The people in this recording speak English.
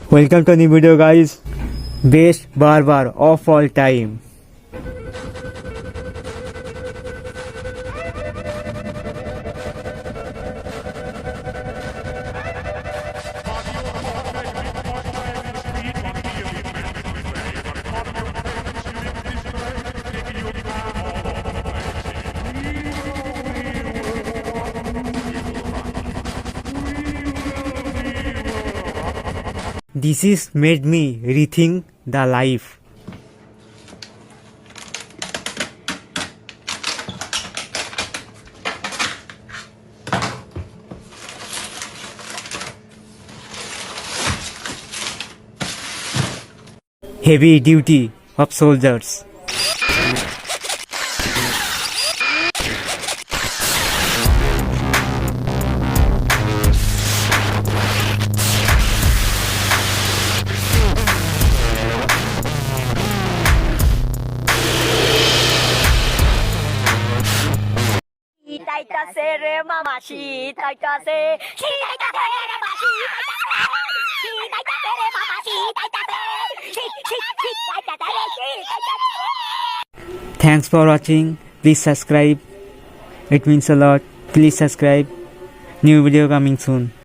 Welcome to new video guys. Best barber of all time. This is made me rethink the life. Heavy duty of soldiers. Thanks for watching. Please subscribe. It means a lot. Please subscribe. New video coming soon.